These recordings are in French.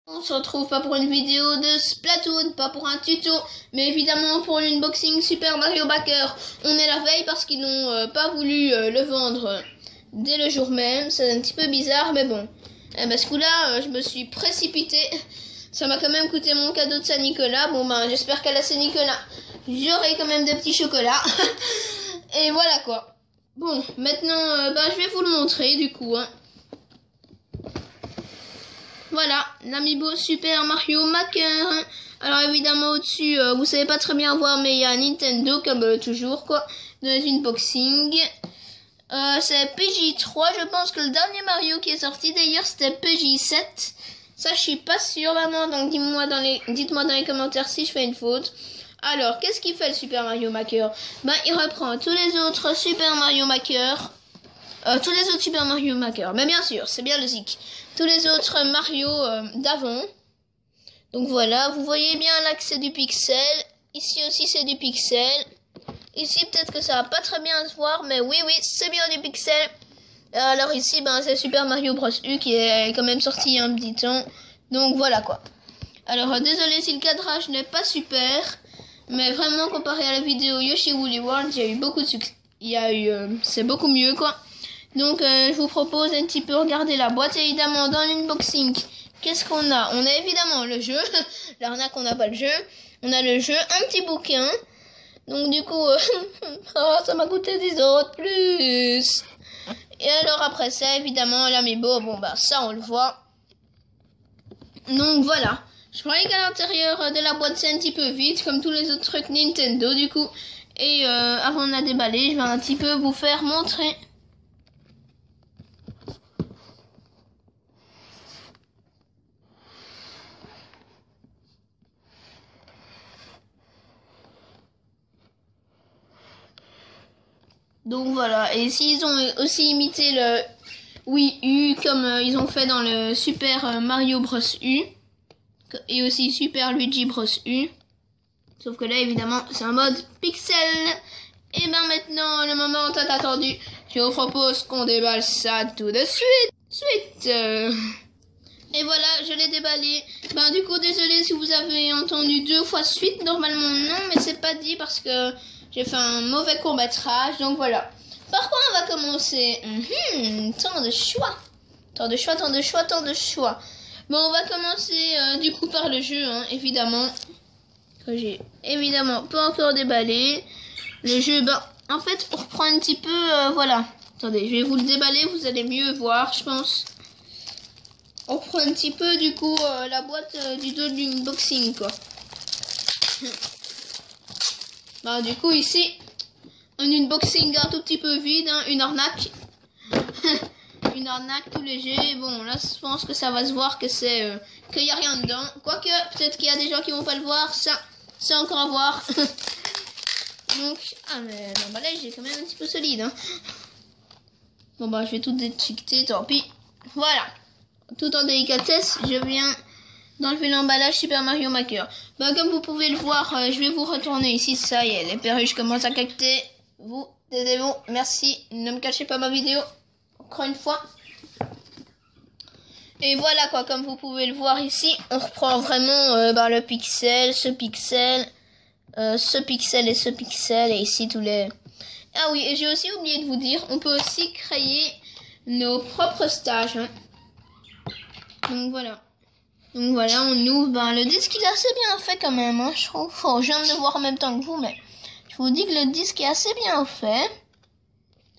On se retrouve pas pour une vidéo de Splatoon, pas pour un tuto, mais évidemment pour l'unboxing Super Mario Maker. On est la veille parce qu'ils n'ont pas voulu le vendre dès le jour même. C'est un petit peu bizarre, mais bon. Ce coup-là, je me suis précipitée. Ça m'a quand même coûté mon cadeau de Saint-Nicolas. Bon ben, j'espère qu'à la Saint-Nicolas, j'aurai quand même des petits chocolats. Et voilà quoi. Bon, maintenant, je vais vous le montrer du coup. Voilà, l'amiibo Super Mario Maker. Alors évidemment au-dessus, vous savez pas très bien voir, mais il y a Nintendo comme toujours quoi, dans une unboxing. C'est PJ3, je pense que le dernier Mario qui est sorti d'ailleurs c'était PJ7. Ça je suis pas sûre vraiment, donc dites-moi dans les commentaires si je fais une faute. Alors, qu'est-ce qu'il fait le Super Mario Maker? Il reprend tous les autres Super Mario Maker. Tous les autres Super Mario Maker, mais bien sûr, c'est bien logique. Tous les autres Mario d'avant. Donc voilà, vous voyez bien là que c'est du pixel. Ici aussi c'est du pixel. Ici peut-être que ça va pas très bien se voir, mais oui, c'est bien du pixel. Alors ici, c'est Super Mario Bros U qui est quand même sorti il y a un petit temps. Donc voilà quoi. Alors désolé si le cadrage n'est pas super, mais vraiment comparé à la vidéo Yoshi Woolly World, il y a eu beaucoup de succès. C'est beaucoup mieux quoi. Donc je vous propose un petit peu regarder la boîte. Évidemment dans l'unboxing, qu'est-ce qu'on a? On a évidemment le jeu. L'arnaque, on n'a pas le jeu. On a le jeu, un petit bouquin. Donc du coup, ça m'a coûté 10 € de plus. Et alors après ça, évidemment, l'amiibo, ça on le voit. Donc voilà. Je croyais qu'à l'intérieur de la boîte c'est un petit peu vide, comme tous les autres trucs Nintendo du coup. Et avant de la déballer, je vais un petit peu vous faire montrer. Donc voilà, et ici ils ont aussi imité le Wii U comme ils ont fait dans le Super Mario Bros U et aussi Super Luigi Bros U. Sauf que là évidemment c'est en mode pixel. Et maintenant le moment tant attendu, je vous propose qu'on déballe ça tout de suite. Et voilà, je l'ai déballé. Du coup désolé si vous avez entendu 2 fois suite, normalement non, mais c'est pas dit parce que j'ai fait un mauvais court-métrage, donc voilà. Par quoi on va commencer? Tant de choix. Tant de choix. Bon, on va commencer du coup par le jeu, évidemment. Que j'ai évidemment pas encore déballé. Le jeu, en fait, on reprend un petit peu, voilà. Attendez, je vais vous le déballer, vous allez mieux voir, je pense. On reprend un petit peu, du coup, la boîte du dos de l'unboxing, quoi. Du coup ici un unboxing un tout petit peu vide, une arnaque. Une arnaque tout léger. Bon là je pense que ça va se voir que c'est qu'il n'y a rien dedans. Quoique peut-être qu'il y a des gens qui vont pas le voir, ça c'est encore à voir. Donc mais l'emballage est quand même un petit peu solide. Je vais tout déchiqueter, tant pis. Voilà. Tout en délicatesse, je viens d'enlever l'emballage Super Mario Maker. Comme vous pouvez le voir, je vais vous retourner ici. Ça y est, les perruches commencent à capter. Vous, taisez-vous, merci. Ne me cachez pas ma vidéo. Encore une fois. Et voilà quoi, comme vous pouvez le voir ici, on reprend vraiment le pixel, ce pixel et ce pixel. Et ici tous les... Ah oui, et j'ai aussi oublié de vous dire, on peut aussi créer nos propres stages. Donc voilà. Donc voilà, on ouvre. Le disque il est assez bien fait quand même, je trouve. Je viens de le voir en même temps que vous, mais je vous dis que le disque est assez bien fait.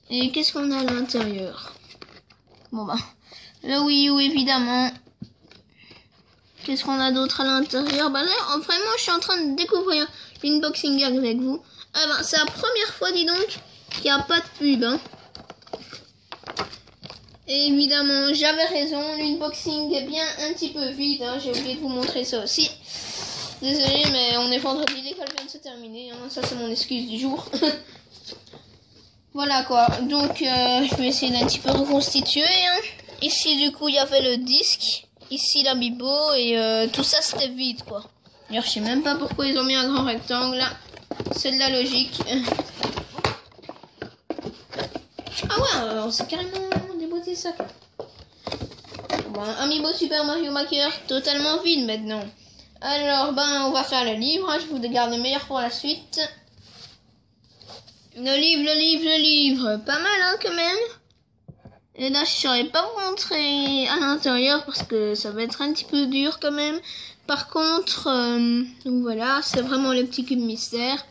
Et qu'est-ce qu'on a à l'intérieur? Le Wii U évidemment. Qu'est-ce qu'on a d'autre à l'intérieur? Là, vraiment, je suis en train de découvrir l'unboxing avec vous. C'est la première fois, dis donc, qu'il n'y a pas de pub. Et évidemment, j'avais raison, l'unboxing est bien un petit peu vide, j'ai oublié de vous montrer ça aussi. Désolé, mais on est vendredi, l'école vient de se terminer, ça c'est mon excuse du jour. Voilà quoi, donc je vais essayer d'un petit peu reconstituer. Ici du coup il y avait le disque, ici l'amiibo et tout ça c'était vide quoi. D'ailleurs je sais même pas pourquoi ils ont mis un grand rectangle là, c'est de la logique. Ah ouais, c'est carrément déboîté ça. Amiibo Super Mario Maker totalement vide maintenant. Alors, on va faire le livre. Je vous garde le meilleur pour la suite. Le livre. Pas mal, hein, quand même. Et là, je ne saurais pas vous montrer à l'intérieur parce que ça va être un petit peu dur quand même. Par contre, donc voilà, c'est vraiment le petit cube mystère.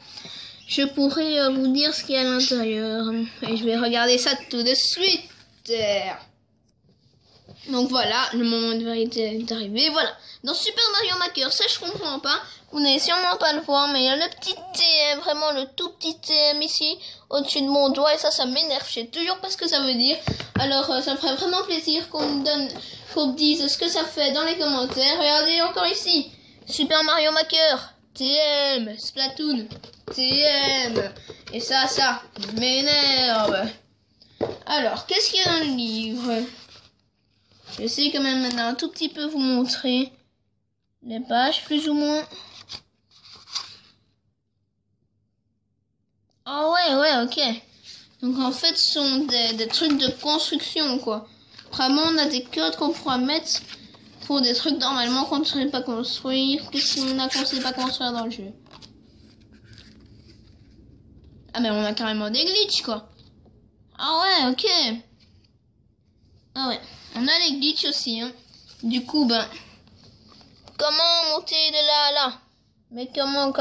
Je pourrais vous dire ce qu'il y a à l'intérieur. Et je vais regarder ça tout de suite. Donc voilà, le moment de vérité est arrivé. Voilà, dans Super Mario Maker, ça je comprends pas. Vous n'allez sûrement pas le voir, mais il y a le petit TM, vraiment le tout petit TM ici, au-dessus de mon doigt. Et ça m'énerve, je sais toujours pas ce que ça veut dire. Alors ça me ferait vraiment plaisir qu'on me dise ce que ça fait dans les commentaires. Regardez encore ici, Super Mario Maker, TM, Splatoon, TM. Et ça m'énerve. Alors, qu'est-ce qu'il y a dans le livre? Je vais essayer quand même maintenant un tout petit peu vous montrer les pages, plus ou moins. Oh ouais, ok. Donc en fait, ce sont des trucs de construction, quoi. Vraiment, on a des codes qu'on pourra mettre pour des trucs normalement qu'on ne saurait pas construire. Qu'est-ce qu'on a qu'on ne sait pas construire dans le jeu? Ah mais on a carrément des glitches, quoi. Ah ouais, ok. Ah ouais, on a les glitches aussi, hein. Du coup, comment monter de là à là? Mais comment?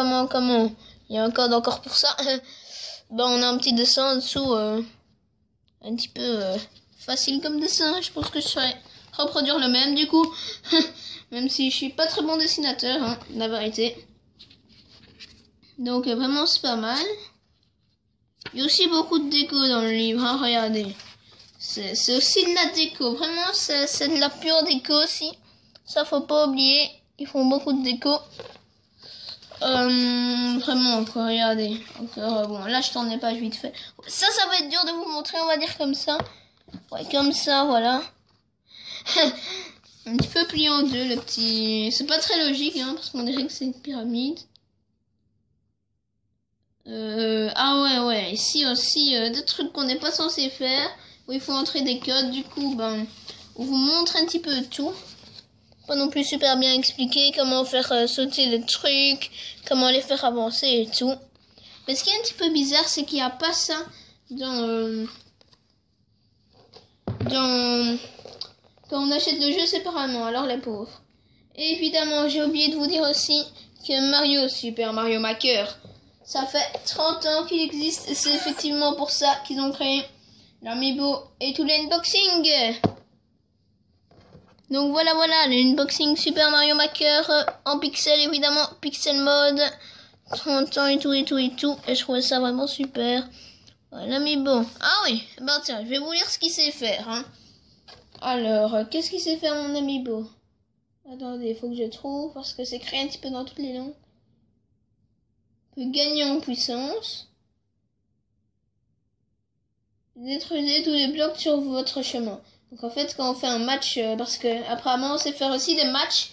Il y a un code encore pour ça. On a un petit dessin en dessous, un petit peu facile comme dessin. Je pense que je ferais reproduire le même, du coup. Même si je suis pas très bon dessinateur, hein, la vérité. Donc, vraiment, c'est pas mal. Il y a aussi beaucoup de déco dans le livre, hein, regardez. C'est aussi de la déco, vraiment, c'est de la pure déco aussi. Ça, faut pas oublier, ils font beaucoup de déco. Vraiment, quoi, regardez. Encore, bon, là, je tourne les pages vite fait. Ça va être dur de vous montrer, on va dire comme ça. Ouais, comme ça, voilà. Un petit peu plié en deux, le petit... C'est pas très logique, hein, parce qu'on dirait que c'est une pyramide. Ah ouais, ici aussi, des trucs qu'on n'est pas censé faire, où il faut entrer des codes, du coup, on vous montre un petit peu tout. Pas non plus super bien expliqué comment faire sauter les trucs, comment les faire avancer et tout. Mais ce qui est un petit peu bizarre, c'est qu'il n'y a pas ça dans quand on achète le jeu séparément, alors les pauvres. Et évidemment, j'ai oublié de vous dire aussi que Mario, Super Mario Maker, ça fait 30 ans qu'il existe et c'est effectivement pour ça qu'ils ont créé l'Amiibo et tout l'unboxing. Donc voilà, l'unboxing Super Mario Maker en pixel évidemment, pixel mode, 30 ans et tout. Et je trouvais ça vraiment super. Voilà, l'Amiibo. Ah oui, tiens, je vais vous lire ce qu'il sait faire. Hein. Alors, qu'est-ce qu'il sait faire mon Amiibo? Attendez, il faut que je trouve parce que c'est créé un petit peu dans toutes les langues. Peut gagner en puissance. Détruisez tous les blocs sur votre chemin. Donc en fait, quand on fait un match, parce que apparemment on sait faire aussi des matchs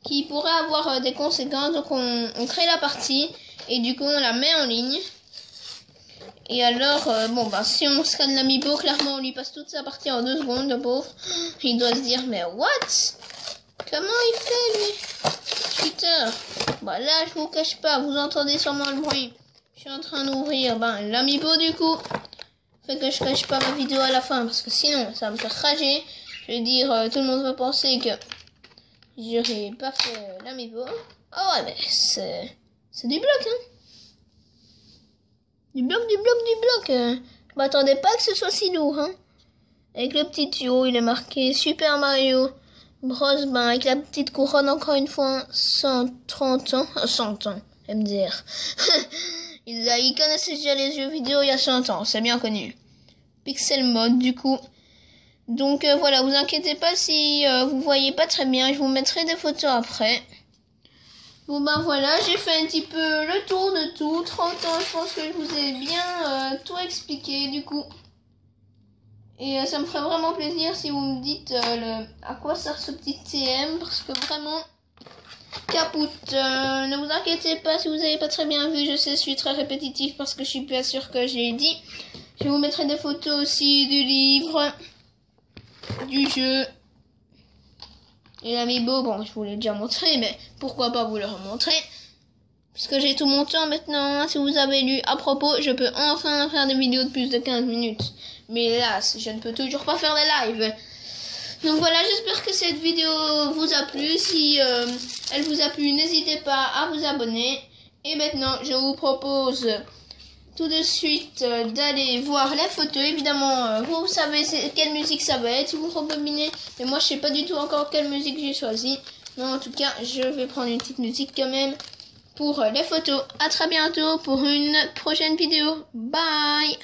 qui pourraient avoir des conséquences. Donc on crée la partie et du coup on la met en ligne. Et alors, si on scanne l'Amiibo, clairement on lui passe toute sa partie en 2 secondes, le pauvre. Il doit se dire, mais what? Comment il fait lui? Putain. Là je vous cache pas, vous entendez sûrement le bruit. Je suis en train d'ouvrir l'Amiibo du coup. Fait que je cache pas ma vidéo à la fin parce que sinon ça va me faire rager. Je vais dire, tout le monde va penser que j'aurais pas fait l'Amiibo. Oh ouais, mais c'est du bloc, hein. Du bloc. Je m'attendais pas que ce soit si lourd, hein. Avec le petit tuyau, il est marqué Super Mario Bros. Avec la petite couronne, encore une fois, 130 ans. 100 ans, MDR. Ils connaissaient déjà les jeux vidéo il y a 100 ans, c'est bien connu. Pixel mode, du coup. Donc voilà, vous inquiétez pas si vous voyez pas très bien, je vous mettrai des photos après. Bon voilà, j'ai fait un petit peu le tour de tout. 30 ans, je pense que je vous ai bien tout expliqué du coup. Et ça me ferait vraiment plaisir si vous me dites à quoi sert ce petit TM, parce que vraiment, capoute. Ne vous inquiétez pas si vous n'avez pas très bien vu, je sais, je suis très répétitif parce que je suis pas sûre que j'ai dit. Je vous mettrai des photos aussi du livre, du jeu. Et l'Amiibo, bon, je vous l'ai déjà montré, mais pourquoi pas vous le remontrer? Puisque j'ai tout mon temps maintenant, hein, si vous avez lu. À propos, je peux enfin faire des vidéos de plus de 15 minutes. Mais hélas, je ne peux toujours pas faire des lives. Donc voilà, j'espère que cette vidéo vous a plu. Si elle vous a plu, n'hésitez pas à vous abonner. Et maintenant, je vous propose tout de suite d'aller voir les photos. Évidemment, vous savez quelle musique ça va être si vous rembobinez. Mais moi, je sais pas du tout encore quelle musique j'ai choisi. Mais en tout cas, je vais prendre une petite musique quand même pour les photos. À très bientôt pour une prochaine vidéo. Bye!